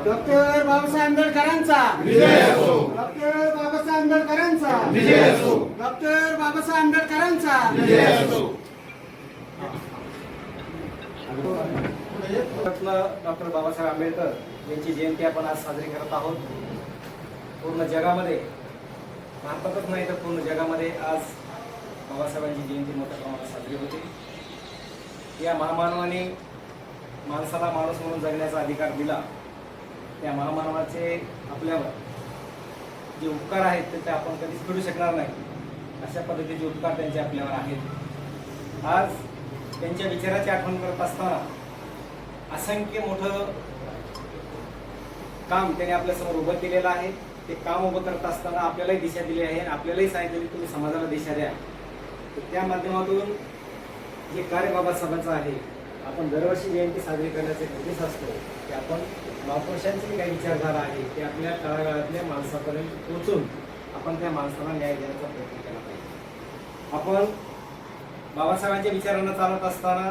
Doctor Babasaheb आंबेडकरांचा doctor Babasaheb आंबेडकरांचा doctor Babasaheb आंबेडकरांचा डॉक्टर बाबासाहेब आंबेडकर यांची जयंती आपण आज साजरी करत आहोत. पूर्ण जगामध्ये, भारतातच नाही तर पूर्ण जगामध्ये आज बाबासाहेबांची जयंती मोठ्या प्रमाणात साजरी होते. या महामानवाने माणसाला माणूस म्हणून जगण्याचा अधिकार दिला. त्या महामानवाचे आपल्यावर जे उपकार आहेत ते आपण कधीच फेडू शकणार नाही. अशा पद्धतीचे उपकार त्यांचे आपल्यावर आहेत. आज त्यांच्या विचाराची आठवण करत असताना असंख्य मोठं काम त्यांनी आपल्यासमोर उभं केलेलं आहे. ते काम उभं करत असताना आपल्यालाही दिशा दिली आहे आणि आपल्यालाही सांगितलं की तुम्ही समाजाला दिशा द्या. तर त्या माध्यमातून जे कार्य बाबासाहेबांचं आहे, आपण दरवर्षी जयंती साजरी करण्याचे उद्देश असतो की आपण महापुरुषांची काही विचारधारा आहे ते आपल्या तळागाळातल्या माणसापर्यंत पोहोचून आपण त्या माणसाला न्याय देण्याचा प्रयत्न केला पाहिजे. आपण बाबासाहेबांच्या विचारांना चालत असताना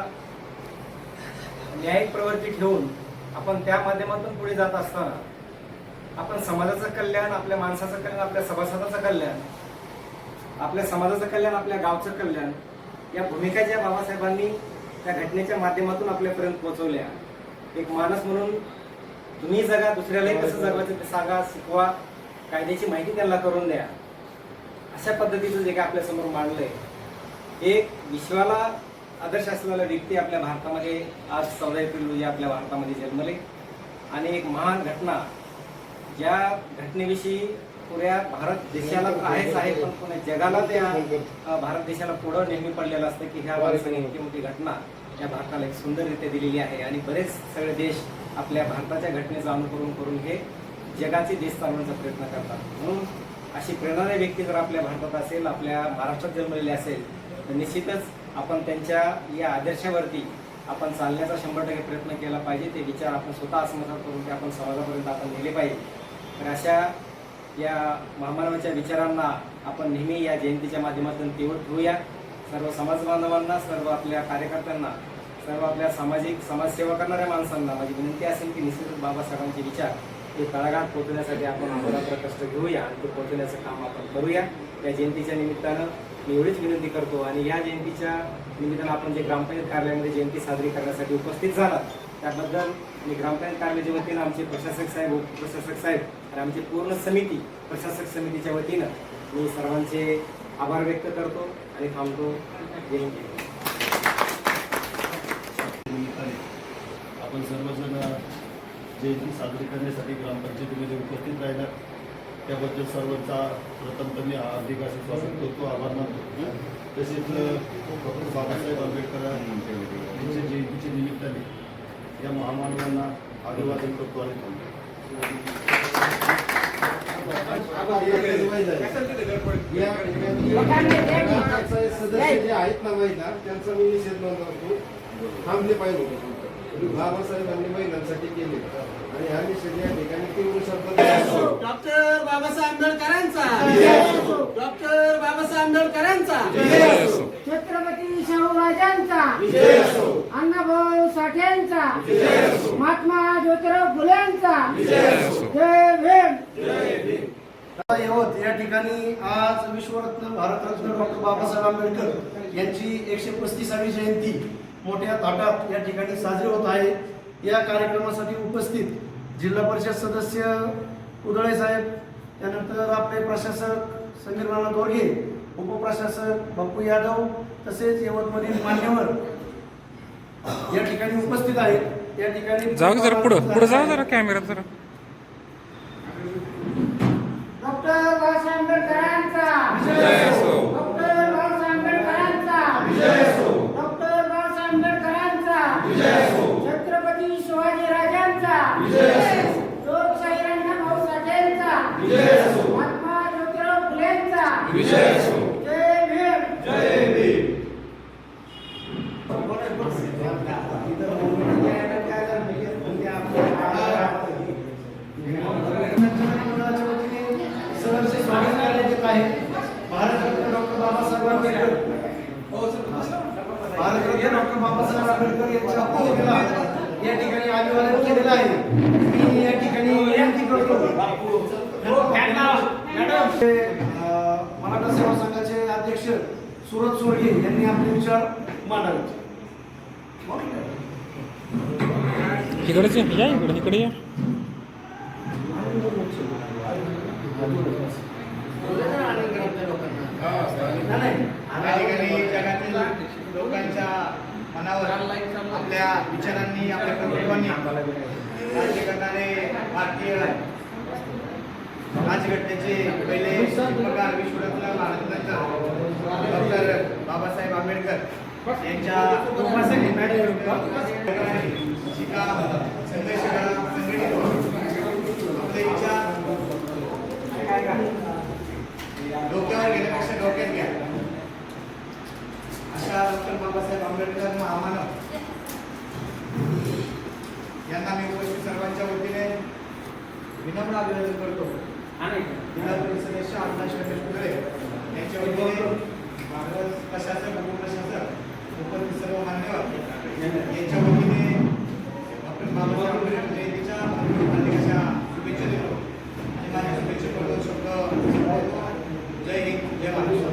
न्यायिक प्रवृत्ती ठेवून आपण त्या माध्यमातून पुढे जात असताना आपण समाजाचं कल्याण, आपल्या माणसाचं कल्याण, आपल्या सभासदाचं कल्याण, आपल्या समाजाचं कल्याण, आपल्या गावचं कल्याण या भूमिका ज्या बाबासाहेबांनी त्या घटनेच्या माध्यमातून आपल्यापर्यंत पोहोचवल्या. एक माणूस म्हणून तुम्ही जगा, दुसऱ्यालाही कसं जगवायचं ते सांगा, शिकवा, कायद्याची माहिती त्यांना करून द्या. अशा पद्धतीचं जे काय आपल्यासमोर मांडलंय, एक विश्वाला आदर्श असलेला व्यक्ती आपल्या भारतामध्ये आज 14 एप्रिल रोजी आपल्या भारतामध्ये जन्मले. आणि एक महान घटना, ज्या घटनेविषयी पुऱ्या भारत देशाला आहेच आहे, पण पुण्या जगाला त्या भारत देशाला पुढं नेहमी पडलेलं असतं की ह्या माणसाने इतकी मोठी घटना या भारताला एक सुंदररित्या दिलेली आहे. आणि बरेच सगळे देश आपल्या भारताच्या घटनेचं अनुकरण करून हे जगाचे देश चालवण्याचा प्रयत्न करतात. म्हणून अशी प्रेरणादायी व्यक्ती जर आपल्या भारतात असेल, आपल्या महाराष्ट्रात जन्मलेली असेल, तर निश्चितच आपण त्यांच्या या आदर्शावरती आपण चालण्याचा 100% प्रयत्न केला पाहिजे. ते विचार आपण स्वतः आत्मसात करून ते आपण समाजापर्यंत आपण नेले पाहिजे. तर अशा या महामानवाच्या विचारांना आपण नेहमी या जयंतीच्या माध्यमातून तीव्र ठेवूया. सर्व समाज बांधवांना, सर्व आपल्या कार्यकर्त्यांना, सर्व आपल्या सामाजिक समाजसेवा करणाऱ्या माणसांना माझी विनंती असेल की निश्चितच बाबासाहेबांचे विचार हे तळागाळात पोहोचवण्यासाठी आपण अहोरात्र कष्ट घेऊया आणि ते पोहोचवण्याचं काम आपण करूया. या जयंतीच्या निमित्तानं मी एवढीच विनंती करतो. आणि या जयंतीच्या निमित्तानं आपण जे ग्रामपंचायत कार्यालयामध्ये जयंती साजरी करण्यासाठी उपस्थित झालात त्याबद्दल मी ग्रामपंचायत कार्यालयाच्या वतीनं, आमचे प्रशासक साहेब, उपप्रशासक साहेब आणि आमची पूर्ण समिती, प्रशासक समितीच्या वतीनं मी सर्वांचे आभार व्यक्त करतो आणि थांबतो. जयंती. आपण सर्वजण जयंती साजरी करण्यासाठी ग्रामपंचायतीमध्ये उपस्थित राहिला त्याबद्दल सर्वांचा प्रथम तर मी हार्दिक असे स्वागत करतो, आभार मानतो. तसेच डॉक्टर बाबासाहेब आंबेडकर यांच्या जयंतीच्या निमित्ताने या महामानवांना अभिवादन करतो आणि थांबतो. सदस्य जे आहेत ना महिला, त्यांचा मी निषेध नोंदवतो. थांबले पाहिजे. बाबासाहेबांनी महिलांसाठी केले आणि ह्या निषेध या ठिकाणी तीव्र शब्दात डॉक्टर बाबासाहेब आंबेडकरांचा, डॉक्टर बाबासाहेब आंबेडकरांचा, छत्रपती शाहूराजांचा, अण्णाभाऊ साठेंचा, महात्मा ज्योतिराव फुलेंचा जय भीम. या ठिकाणी आज विश्वरत्न भारतरत्न डॉक्टर बाबासाहेब आंबेडकर यांची 135वी जयंती मोठ्या थाटात या ठिकाणी साजरी होत आहे. या कार्यक्रमासाठी उपस्थित जिल्हा परिषद सदस्य उदळे साहेब, त्यानंतर आपले प्रशासक समीर नाना दोरगे, उपप्रशासक बापू यादव, तसेच यवतमधील मान्यवर या ठिकाणी उपस्थित आहेत. या ठिकाणी जरा पुढे जाऊ जरा कॅमेरा जरा. डॉक्टर बाबासाहेब आंबेडकरांचा डॉक्टर बाबासाहेब आंबेडकरांचा डॉक्टर बाबासाहेब आंबेडकरांचा छत्रपती शिवाजी राजांचा लोकशाही अण्णाभाऊ साठेंचा महात्मा ज्योतिराव फुलेंचा जय भीम. जय भीम. भारतरत्न डॉक्टर बाबासाहेब आंबेडकर हे डॉक्टर बाबासाहेब आंबेडकर यांच्या पूर्वीला या ठिकाणी अभिवादन केलेलं आहे. मी या ठिकाणी विनंती करतो मराठा सेवा संघाचे अध्यक्ष सुरज सोरगे यांनी आपले विचार मांडावे. इकडेच या, इकडे या. या ठिकाणी जगातील लोकांच्या मनावर आपल्या विचारांनी आपल्या कर्तृत्वांनी राज्य करणारे भारतीय राजघटनेचे पहिले शिल्पकार विश्वरत्न भारतरत्न डॉक्टर बाबासाहेब आंबेडकर यांच्या शिका संघर्ष करा संघटित व्हा. आपले विचार डोक्यावर घेण्यापेक्षा डोक्यात घ्या अशा डॉक्टर बाबासाहेब आंबेडकर महामानव यांना मी उपस्थित सर्वांच्या वतीने विनम्र अभिवादन करतो. जिल्हा परिषद सदस्य अविनाश रमेश कुदळे यांच्या वतीने भारत प्रशासक उपप्रशासक उपस्थित सर्व मान्यवर यांच्या वतीने डॉक्टर बाबासाहेब आंबेडकर जयंतीच्या हार्दिक अशा शुभेच्छा देतो आणि माझ्या शुभेच्छा करतो शब्द जय हिंद जय महाराष्ट्र.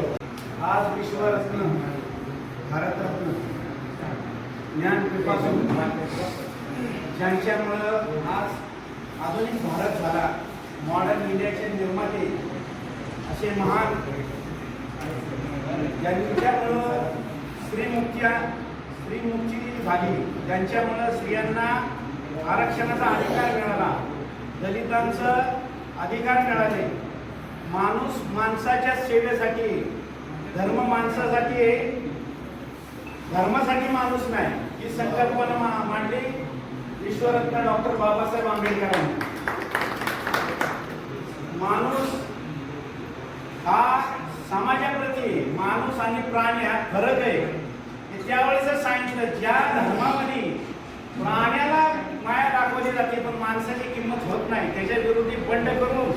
आज विश्वरत्न भारतरत्न ज्ञानपीठातून ज्यांच्यामुळं आज आधुनिक भारत झाला, मॉडर्न इंडियाचे निर्माते असे महान ज्यांच्यामुळं स्त्रीमुक्ती झाली, ज्यांच्यामुळं स्त्रियांना आरक्षणाचा अधिकार मिळाला, दलितांचं अधिकार मिळाले, माणूस माणसाच्या सेवेसाठी, धर्म माणसासाठी आहे, धर्मासाठी माणूस नाही, ही संकल्पना मांडली विश्वरत्न डॉक्टर बाबासाहेब आंबेडकरांनी. माणूस हा समाजाप्रती, माणूस आणि प्राणी हा फरक आहे हे त्यावेळेस सांगितलं. ज्या धर्मामध्ये प्राण्याला माया दाखवली जाते पण माणसाची किंमत होत नाही, त्याच्या विरोधी बंड करून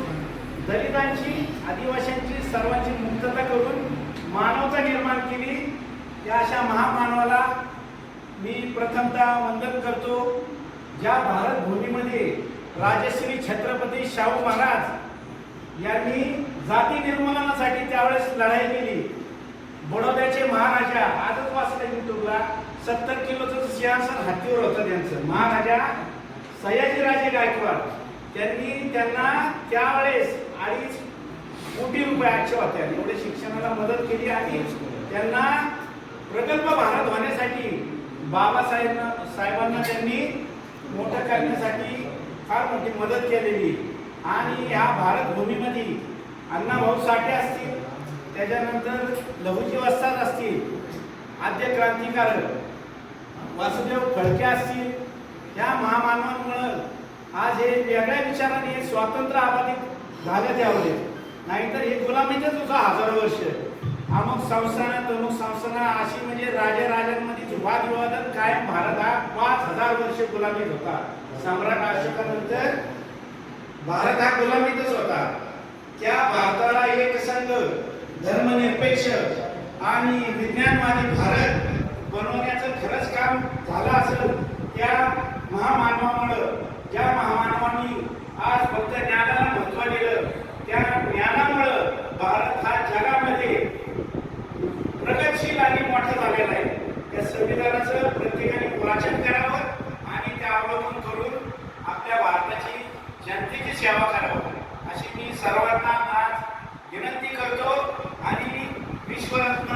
दलितांची, आदिवासींची, सर्वांची मुक्तता करून मानवता निर्माण केली. त्या अशा महामानवाला मी प्रथमतः वंदन करतो. ज्या भारत भूमीमध्ये राजश्री छत्रपती शाहू महाराज यांनी जाती निर्मूलनासाठी त्यावेळेस लढाई केली. बडोद्याचे महाराजा, आजच वाचलं युट्यूबला, 70 किलोचं सिंहासन हातीवर होतं त्यांचं, महाराजा सयाजीराजे गायकवाड. त्यांना त्यावेळेस 2.5 कोटी रुपयाच्या होत्या एवढे शिक्षणाला मदत केली आणि त्यांना प्रकल्प भारत होण्यासाठी साहेबांना त्यांनी मोठं करण्यासाठी फार मोठी मदत केलेली. आणि ह्या भारत भूमीमध्ये अण्णाभाऊ साठे असतील, त्याच्यानंतर लहुजी वस्ताद असतील, आद्य क्रांतिकारक वासुदेव फळके असतील, या महामानवांमुळं आज हे वेगळ्या विचाराने स्वातंत्र्य अबाधित झाले त्यावेळे. नाहीतर हे गुलामीतच होतं हजारो वर्ष. अमुक संस्थानं तमुक संस्थानं अशी म्हणजे राजांमध्ये वादविवादात कायम भारत हा 5000 वर्ष गुलामीत होता. सम्राट अशोकानंतर भारत हा गुलामीतच होता. त्या भारताला एक संघ, धर्मनिरपेक्ष आणि विज्ञानवादी भारत बनवण्याचं खरंच काम झालं असेल त्या महामानवामुळं. ज्या महामानवांनी आज फक्त ज्ञानाला महत्त्व दिलं, त्या ज्ञानामुळं भारत हा जगामध्ये प्रगतशील आणि मोठा झालेला आहे. त्या संविधानाचं प्रत्येकाने वाचन करावं आणि त्या अवलंबून करून आपल्या भारताची जनतेची सेवा करावं अशी मी सर्वांना आज विनंती करतो. आणि विश्वरत्न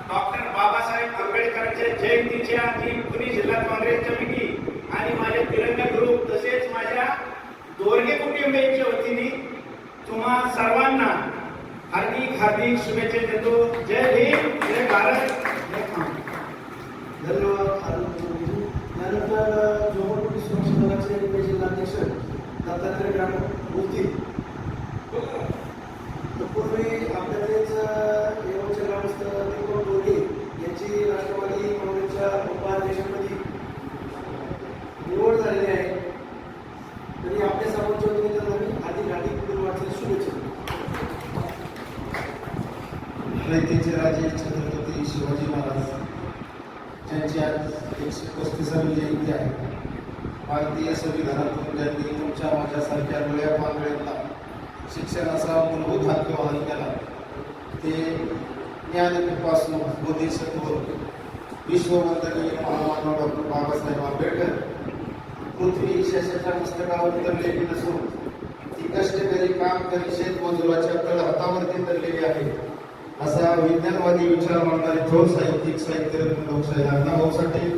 डॉक्टर बाबासाहेब आंबेडकरांच्या जयंतीच्या आणि पुणे जिल्हा काँग्रेस कमिटी आणि माझे तिरंगा ग्रुप तसेच माझ्या दोरगे कुटुंबियांच्या वतीने तुम्हा सर्वांना हार्दिक शुभेच्छा देतो. जय भीम, जय भारत, जय महाराष्ट्र. धन्यवाद. त्यानंतर जोगोट सुरक्षा दलाचे जिल्हाध्यक्ष दत्तात्रय ग्रामोल बोलतील. तत्पूर्वी आपल्याकडेच येवचे ग्रामस्थ दीपक बोर्गे यांची राष्ट्रवादी काँग्रेसच्या उपाध्यक्षपदी निवड झालेली आहे. तरी आपल्या सर्वांच्या वतीने त्यांना मी हार्दिक पुढील वाटचाल शुभेच्छा. रयतेचे राजे छत्रपती शिवाजी महाराज ज्यांची आज 135वी जयंती आहे. भारतीय संविधानातून ज्यांनी तुमच्या माझ्यासारख्या मुल्या पांगळ्यांना शिक्षणाचा मूलभूत हक्क वहन केला, ते ज्ञानपिपासू बोधिसत्व विश्ववंदनीय महामानव डॉक्टर बाबासाहेब आंबेडकर पृथ्वी शशाच्या मस्तकावर तरलेली नसून ती कष्टकरी काम करी शेतमजुराच्या तळहातावरती तरलेली आहे, असा विज्ञानवादी विचार मांडणारे थोर साहित्यिक साहित्यरत्न लोकशाही अण्णाभाऊ साठे,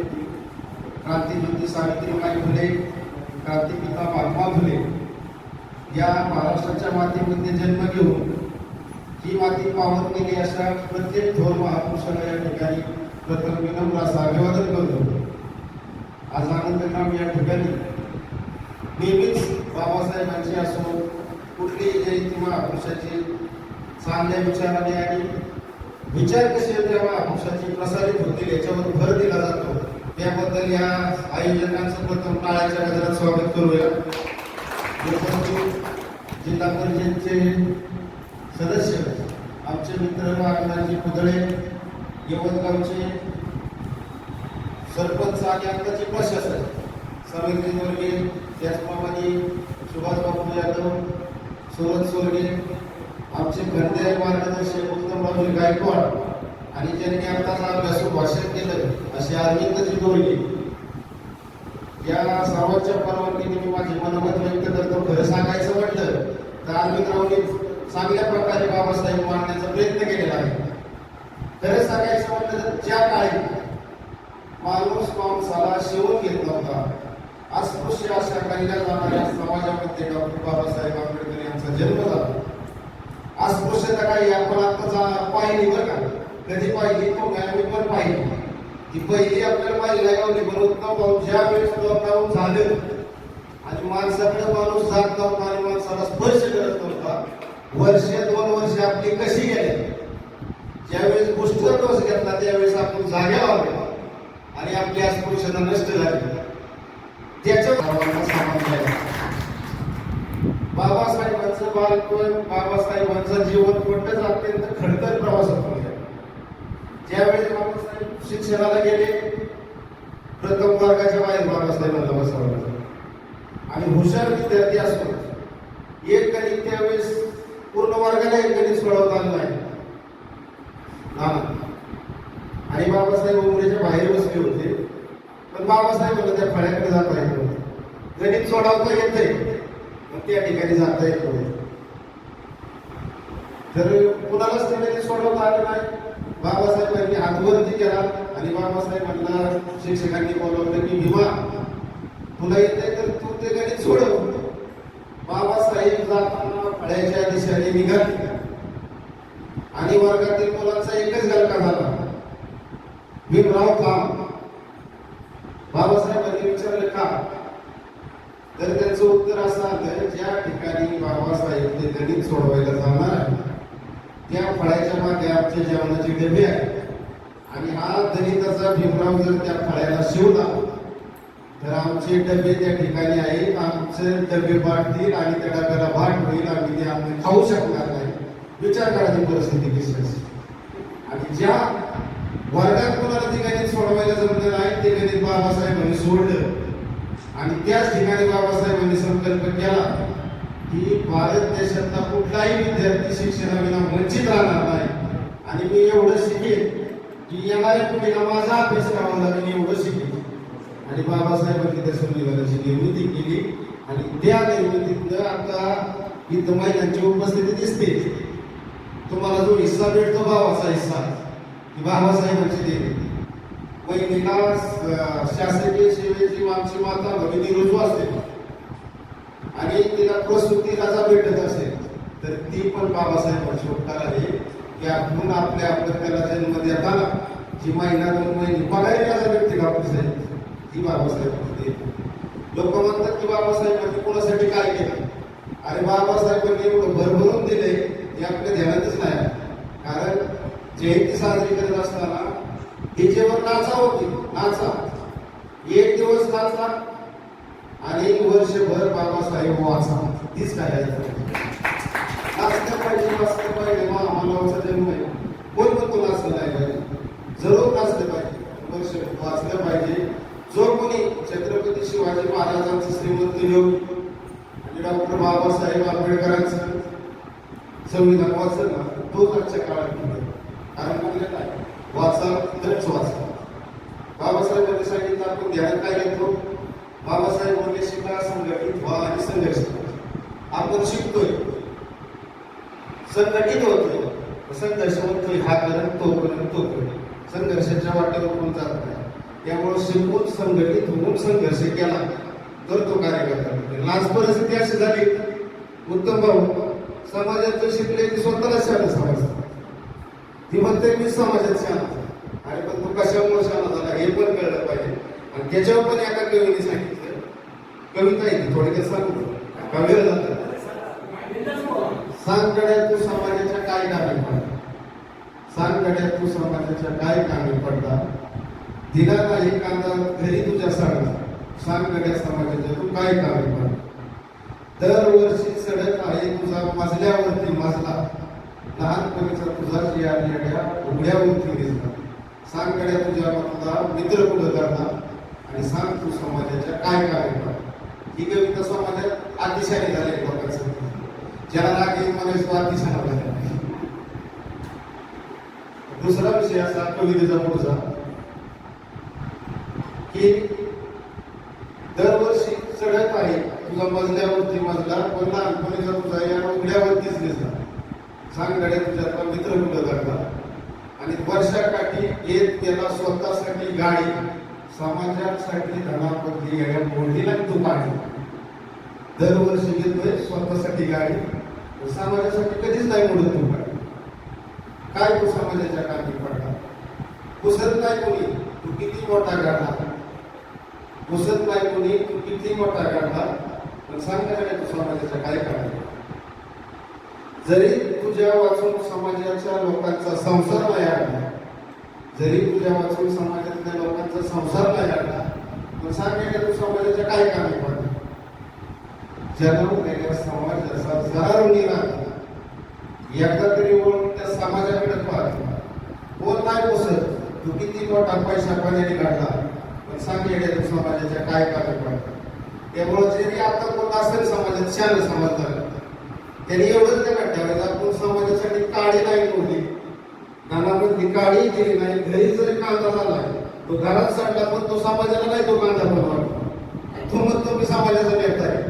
क्रांतिज्योती सावित्रीबाई फुले, क्रांतिपिता महात्मा फुले या महाराष्ट्राच्या मातीमध्ये जन्म घेऊन ही माती पावन केली अशा प्रत्येक थोर महापुरुषाला या ठिकाणी प्रथम विनम्र असं अभिवादन करतो. आज आनंदग्राम या ठिकाणी नेहमीच बाबासाहेबांची असो कुठलीही जयंती महापुरुषाची चांगल्या विचाराने आणि विचार कसे त्या महापुरुषाची प्रसारित होतील याच्यावर भर दिला जातो. त्याबद्दल या आयोजकांचं प्रथम टाळ्याच्या गजरात स्वागत करूया. जिल्हा परिषदेचे सदस्य आमचे मित्र नागनाथजी पुतळे, यवतगावचे सरपंच आणि आताचे प्रशासक समिती वर्गे, त्याचप्रमाणे सुभाष बापू यादव, सुरत सोरगे, आमचे खंडेर मार्गदर्शक उत्तमरावजी गायकवाड आणि ज्यांनी आताच अभ्यासू भाषण केलं असे अरविंदजी दोरगे या सर्वांच्या परवानगीने मी माझे मनोगत व्यक्त करतो. खरं सांगायचं म्हटलं तर अरविंदरावनी चांगल्या प्रकारे बाबासाहेब मांडण्याचा प्रयत्न केलेला आहे. खरं सांगायचं म्हटलं तर ज्या काळी माणूस माणसाला शिवून घेत नव्हता, अस्पृश्य अशा कल्ल्या जाणाऱ्या समाजामध्ये डॉक्टर बाबासाहेब आंबेडकर यांचा जन्म झाला. अस्पृश्यता काही आपण आता पाहिली बरं का, कधी पाहिली तो मी पण पाहिली. ती पहिली आपल्याला पाहिली गावली बरोबर ज्या वेळेस लॉकडाऊन झालं आणि माणसाकडे माणूस जात नव्हता आणि माणसाला स्पर्श करत नव्हता, वर्ष 2 वर्ष आपली कशी गेली. ज्यावेळेस बूस्टर डोस घेतला त्यावेळेस आपण जाग्यावर आलो आणि आपली अस्पृश्यता नष्ट झाली. त्याच्या बाबासाहेबांचं बालपण, बाबासाहेबांचं जीवन कोणतंच अत्यंत खडतर प्रवासातून गेलं. ज्यावेळेस बाबासाहेब शिक्षणाला गेले, प्रथम वर्गाच्या बाहेर बाबासाहेबांना बसवलं आणि हुशार विद्यार्थी असून एक गणित त्यावेळेस पूर्ण वर्गाला एक गणित सोडवता आलं नाही. आणि बाबासाहेब उमरेच्या बाहेर बसले होते, पण बाबासाहेबांना त्या फळ्याकडे जाता येत नव्हतं. गणित सोडवता येतंय पण त्या ठिकाणी जाता येत नव्हतं. तर कुणालाच ते गणित सोडवता आलं नाही. बाबासाहेबांनी हातवरती केला आणि बाबासाहेबांना शिक्षकांनी बोलवलं की भीमा तुला येते तर तू ते गणित सोडव. बाबासाहेब जाताना फळ्याच्या दिशेने निघाले आणि वर्गातील मुलांचा एकच गलका झाला, भीमराव थांब. बाबासाहेबांनी विचारलं का, तर त्यांचं उत्तर असं आलं, ज्या ठिकाणी बाबासाहेब ते गणित सोडवायला जाणार आहे त्या फळ्याच्या मागे आमच्या जेवणाची डबे आहे आणि हा गणिताचा भीमराव जर त्या फळ्याला शिवला तर आमचे डबे त्या ठिकाणी आहेत, आमचे डबे वाटतील आणि त्या डब्याला भाट होईल, आम्ही ते आम्ही खाऊ शकणार नाही. विचार करायची परिस्थिती कशी असते. आणि ज्या वर्गात कोणाला ते गणित सोडवायला जमलं नाही ते गणित बाबासाहेबांनी सोडलं आणि त्याच ठिकाणी बाबासाहेबांनी संकल्प केला की भारत देशातला कुठलाही विद्यार्थी शिक्षणाविना वंचित राहणार नाही आणि मी एवढं शिकेन की येणाऱ्या पिढीला माझा अभ्यास करावा लागेल एवढं शिकेन. आणि बाबासाहेबांनी त्या संविधानाची निर्मिती केली आणि त्या निर्मितीतनं आता इथं महिलांची उपस्थिती दिसते. तुम्हाला जो हिस्सा भेटतो भावाचा हिस्सा की बाबासाहेबांची देणे. महिलेला शासकीय सेवेची आमची माता भगिनी रुजू असते आणि तिला प्रसूती रजा भेटत असेल तर ती पण बाबासाहेबांची उपकार आहे की आपण आपल्या त्याला जन्म देताना जी महिना 2 महिने पगारी रजा भेटते बाबासाहेब, ती बाबासाहेबांची. लोक म्हणतात की बाबासाहेबांनी कोणासाठी काय केलं. अरे बाबासाहेबांनी एवढं भरभरून दिले हे आपल्या ध्यानातच नाही. कारण जयंती साजरी करत असताना डीजेवर नाचा होती, नाचा 1 दिवस नाचा आणि वर्षभर बाबासाहेब वाचा. तीच काय नाचलं पाहिजे, वाचलं पाहिजे. मानवाचा जन्म आहे, कोण म्हणतो नाचलं नाही पाहिजे, जरूर नाचलं पाहिजे. वर्षभर वाचलं ना तोच आजच्या काळात मिळेल. कारण म्हणजे काय वाचा तरच वाचा. बाबासाहेबांनी सांगितलं आपण ध्यान काय घेतो. बाबासाहेब बोलले शिका, संघटित व्हा आणि संघर्ष करा. आपण शिकतोय, संघटित होतोय, संघर्ष होतोय, हा करण तो करण तो करण, संघर्षाच्या वाटेवर कोण जात नाही. त्यामुळे शिकून संघटित होऊन संघर्ष केला तर तो कार्यकर्ता होतो. आज परिस्थिती अशी झाली, उत्तम भाऊ समाजात शिकले की स्वतःला शाळा समजतात. ती म्हणते मी समाजात शाळा, आणि पण तो कशामुळे शाळा झाला हे पण कळलं पाहिजे. आणि त्याच्यावर पण एका कवीने सांगितलं, कविता आहे ती थोडक्यात सांगतो, कवीला जातात. सांग गड्या तू समाजाच्या काय कामी पडता, सांग गड्या तू समाजाच्या काय कामी पडता, दिला नाही कांदा घरी तुझ्या सांगा, सांग गड्या समाजाच्या तू काय कामी पडता. दरवर्षी सडक आहे तुझा मजल्यावरती मजला, लहानपणीचा तुझा येड्या उघड्यावरती दिसला, सांग गड्या तुझ्या तुझा मित्र कुठं करता, आणि सांग तू समाजाच्या काय कामी पडता. ही कविता समाजात अतिशय झाली लोकांचं, ज्याला राग येईल मला तो अतिशय झाला. दुसरा विषय असा कवितेचा पुढचा की दरवर्षी सडक आहे तुझा मजल्यावरती मजला, पण लहानपणीचा तुझा या उघड्यावरतीच दिसला, सांग गड्या तुझ्यातला मित्र कुठं करता. आणि वर्षाकाठी येत गेला स्वतःसाठी गाडी, समाजासाठी धनापती या मोडीला तू काढली. दरवर्षी घेतोय स्वतःसाठी गाडी, समाजासाठी कधीच नाही मोडत तू गाडी. काय तू समाजाच्या कामी पडला, पुसत नाही कोणी तू किती मोठा गाडा, पुसत नाही कोणी तू किती मोठा गाडा, पण सांगण्याकडे तू समाजाच्या काय काढला. जरी तुझ्या वाचून समाजाच्या लोकांचा संसार नाही आला, जरी तुझ्या वाचून समाजातल्या लोकांचा संसार नाही आला, पण सांगण्याकडे तू समाजाच्या काय कामी पडला. जन्मलेल्या समाजाचा जरा ऋणी राहतो, एकदा तरी वळून त्या समाजाकडे पाहतो. कोण नाही पुसत तू किती मोठा पैसा पाण्याने काढला, पण सांगण्याकडे तू समाजाच्या काय कामी पडला. त्यामुळे जरी आता कोण असेल समाजात शान समजणार, त्यांनी एवढंच लक्षात ठेवायचं आपण समाजासाठी काळी नाही मोडली, नानामधली काळी दिली नाही. घरी जरी कांदा झाला तो घरात साठला, पण तो समाजाला नाही तो कांदा बनवा. तो म्हणतो मी समाजाचा नेता आहे,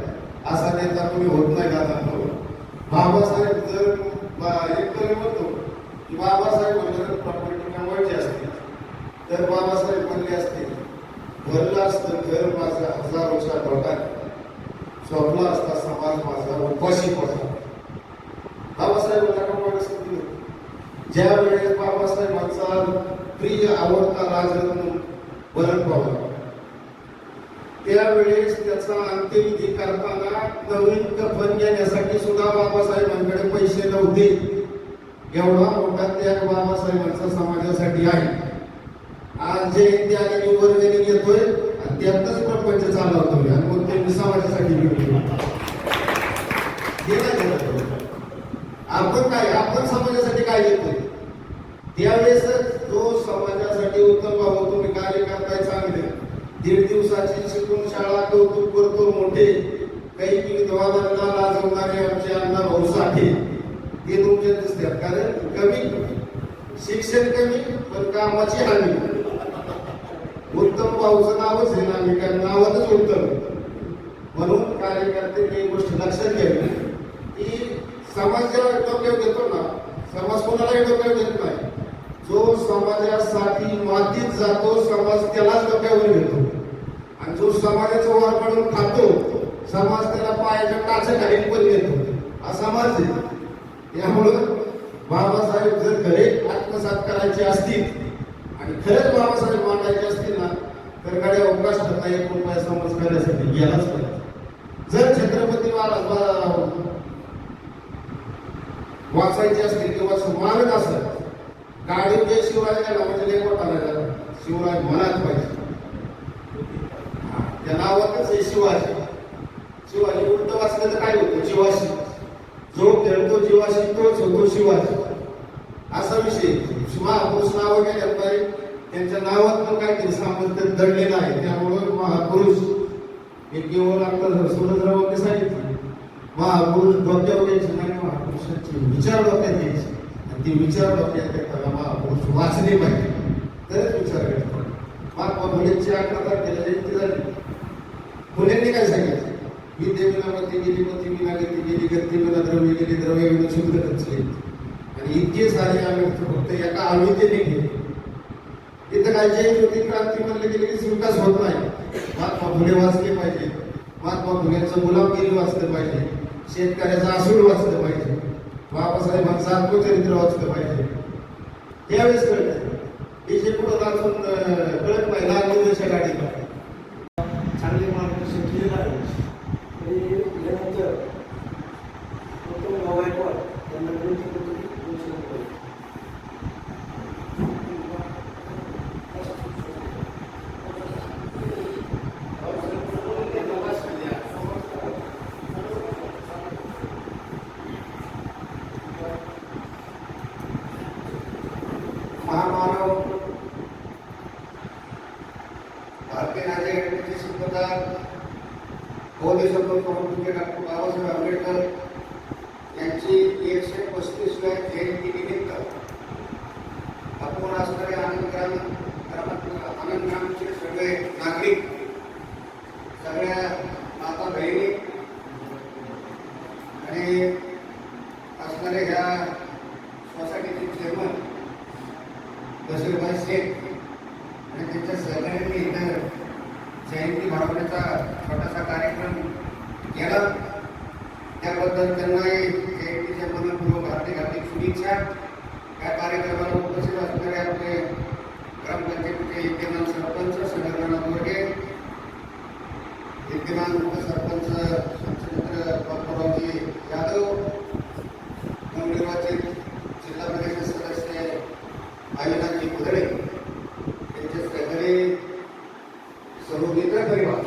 असा नेता कोणी होत नाही. दादा बाबासाहेब जर एक तरी म्हणतो की बाबासाहेब म्हणलं प्रॉपर्टी कमवायची असते, तर बाबासाहेब म्हणले असते भरलं असतं घर माझं हजारोच्या नोटाने, स्वप्न असता समाज माझा उपाशी पोटा. बाबासाहेबांना कमवायला ज्या वेळेस बाबासाहेबांचा प्रिय आवडता राजरत्न भरत पावला, त्यावेळेस त्याचा अंत्यविधी करताना नवीन कफन घेण्यासाठी सुद्धा बाबासाहेबांकडे पैसे नव्हते. एवढा मोठा त्याग बाबासाहेबांचा समाजासाठी आहे. आज जयंती आणि वर्गणी घेतोय आणि त्यातच प्रपंच चालवतोय, आणि मग त्यांनी समाजासाठी आपण काय, आपण समाजासाठी काय घेतोय. त्यावेळेस तो समाजासाठी उत्तम भाऊ तुम्ही कार्य करताय चांगले, 1.5 दिवसाची शिकून शाळा कौतुक करतो मोठे, काही विधवांना लाजवणारे आमचे अण्णा भाऊ साठे ते तुमचे दिसतात. कारण कमी शिक्षण कमी पण कामाची हानी. उत्तम भाऊचं नावच आहे ना, मी काय नावातच उत्तम. म्हणून कार्यकर्ते एक गोष्ट लक्षात घ्यावी की समाज जेव्हा डोक्यावर घेतो ना, समाज कोणालाही डोक्यावर घेत नाही. जो समाजासाठी मातीत जातो समाज त्यालाच डोक्यावर घेतो, आणि जो समाजाचं वर पडून खातो समाज त्याला पायाच्या टाचाखाली पण घेतो. हा समाज आहे. त्यामुळं बाबासाहेब जर खरे आत्मसात करायचे असतील आणि खरंच बाबासाहेब मांडायचे असतील ना, तर गाड्या अवकाश करता 1 रुपया समज करण्यासाठी गेलाच पाहिजे. जर छत्रपती महाराज वाचायचे असतील किंवा मानत असेल, गाडी जे शिवराजाला म्हणजे लय मोठा नाही, शिवराज मनात पाहिजे. त्या नावातच आहे शिवाजी. शिवाजी उलट वाचलं तर काय होतं, जीवाशी. जो खेळतो जीवाशी तोच होतो शिवाजी, असा विषय. महापुरुष नावं गेल्या पाहिजे, त्यांच्या नावात पण काहीतरी सामर्थ्य दडलेलं आहे. त्यामुळे महापुरुष हे केवळ आपलं सूरजरावांनी सांगितलं महापुरुष डोक्यावर घ्यायचे नाही, महापुरुषाचे विचार डोक्यात घ्यायचे आणि ते विचार डोक्यात घेताना महापुरुष वाचले पाहिजे तरच विचार करतात. महात्मा फुलेंची 11 तारखेला जयंती झाली. फुलेंनी काय सांगितलं? विद्येविना मती गेली, मती विना गती गेली, गती विना द्रव्य गेली, द्रव्य विना शूद्र रचले. आणि इतके सारे आम्ही फक्त एका अविद्येने घेतले. इथं काय जय ज्योती क्रांती म्हणले गेले की विकास होत नाही. महात्मा फुले वाचले पाहिजे, महात्मा फुलेंचं गुलामगिरी वाचलं पाहिजे, शेतकऱ्याचं आसूड वाचलं पाहिजे, बाबासाहेबांचं आत्मचरित्र वाचलं पाहिजे. त्यावेळेस कळतं हे पुढं वाचून कळत नाही लाल दिवसाच्या गाडीला. चांगले मार्गदर्शन केलेलं आहे. आणि यानंतर गौतम गायकवाड यांना विनंती करतो की तुमची नोंद महामानव भारतीय नागरिकांची संपदा बोधिसत्व प्रमुख डॉक्टर बाबासाहेब आंबेडकर यांची 135व्या जयंतीनिमित्त आपण असणारे आनंदग्रामचे सगळे नागरिक, सगळ्या माता बहिणी आणि असणारे ह्या सोसायटीचे चेअरमन बशीरभाई शेख आणि त्यांच्या सहकार्याने इथं जयंती भागवण्याचा छोटासा कार्यक्रम केला. त्याबद्दल त्यांनाही जयंतीच्या मनपूर्वक हार्दिक हार्दिक शुभेच्छा. या कार्यक्रमाला उपस्थित असणारे आपले ग्रामपंचायतीचे विद्यमान सरपंच संघटना वर्गे, विद्यमान उपसरपंच शमशेंद्र बापूरावजी यादव, नवनिर्वाचित जिल्हा परिषद सदस्य आयुधाजी कुदळे, त्यांचे सहकारी सर्व मित्र परिवार,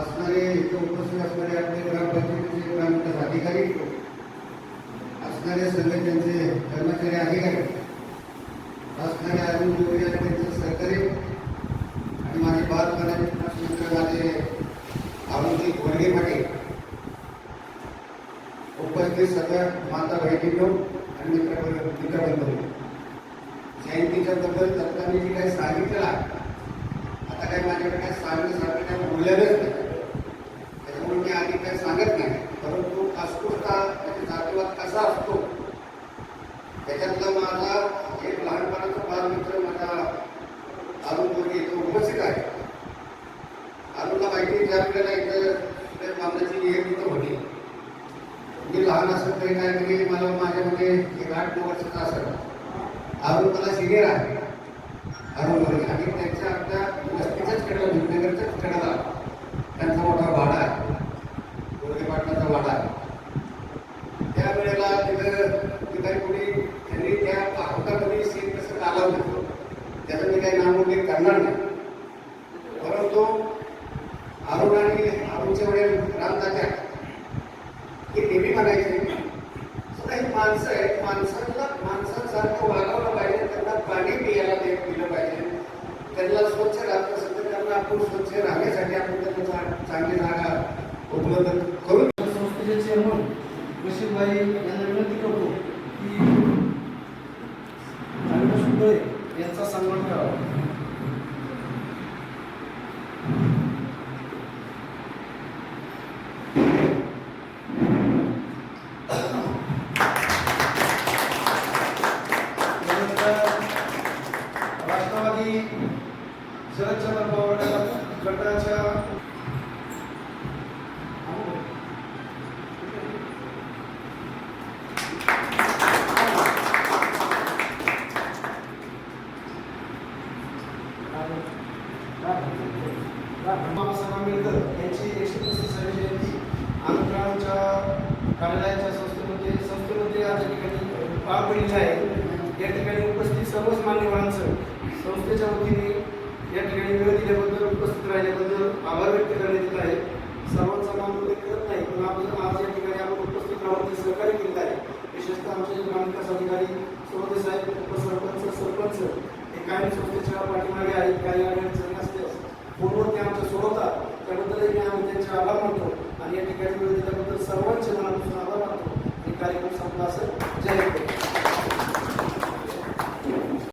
असणारे इथे उपस्थित असणारे आपले ग्रामपंचायतीचे ग्रामविकास अधिकारी, असणारे संघटनेचे कर्मचारी अधिकारी, असणारे अरुण जोगे आणि त्यांचे सहकारी आणि माझे बालपणाचे मित्र माझे अरुणजी घोडगे पाटील, उपस्थित सगळ्या माता बहिणींनो आणि मित्रबंधू, जयंतीच्या बद्दल दत्तांनी जी काही सांगितलं आता काही माझ्याकडे काय सांगण्यासारखं काही बोललेलंच नाही, त्याच्यामुळे मी आधी काही सांगत नाही. परंतु अस्पृश्यता म्हणजे जातीवाद कसा असतो त्याच्यातला माझा एक लहानपणाचा बालमित्र माझा अरुण जोगे इथं उपस्थित आहे. अरुणला माहिती ज्या वेळेला इथं बांधण्याची नियमित होती, मी लहान असत तरी काहीतरी मला माझ्यामध्ये एक 8-9 वर्षाचा असेल. अरुण मला सिनियर आहे, अरुण वर्ग, आणि त्यांच्या आपल्या वस्तीच्याच कडेला भीमनगरच्याच कडेला त्यांचा मोठा वाडा आहे, वर्गे पाटलाचा वाडा आहे. त्यावेळेला तिथं काही कोणी त्यांनी त्या हातामध्ये सीन कसं कालावलं होतं त्याचं मी काही नामोल्लेख करणार नाही. परंतु अरुण आणि अरुणच्या वडील रामदात्या हे नेहमी म्हणायचे सुद्धा ही माणसं आहेत, माणसासारखं वागावलं पाहिजे, त्यांना पाणी पियाला दिलं पाहिजे, त्यांना स्वच्छ राहत असेल तर त्यांना आपण स्वच्छ राहण्यासाठी आपण त्यांना चांगली जागा उपलब्ध करून. संस्थेचे चेअरमन बशीरभाई यांना विनंती करतो की अविनाश कुदळे यांचा सन्मान करावा. राष्ट्रवादी शरदचंद्र पवार गटाच्या बाबासाहेब आंबेडकर यांची 135वी जयंती आंबेडकरांच्या कार्यालयाच्या संस्थेमध्ये आज या ठिकाणी पार पडलेली आहे. या ठिकाणी उपस्थित सर्वच मान्यवरांचं संस्थेच्या वतीने या ठिकाणी वेळ दिल्याबद्दल, उपस्थित राहिल्याबद्दल आभार व्यक्त करण्यात येत आहे. सर्वांचा नाम उल्लेख करत नाही, पण आपण आज या ठिकाणी आपण उपस्थित राहून ते सहकार्य केलं आहे. विशेषतः आमचे ग्रामविकास अधिकारी सोबते साहेब, उपसरपंच, सरपंच हे कायम संस्थेच्या पाठीमागे आहेत. काही अडचणी असल्यास फोनवर ते आमच्या सोडवतात, त्याबद्दलही आम्ही त्यांचे आभार मानतो. आणि या ठिकाणी वेळ दिल्याबद्दल सर्वांचे मनापासून आभार मानतो आणि कार्यक्रम संपला असेल. जय हिंद.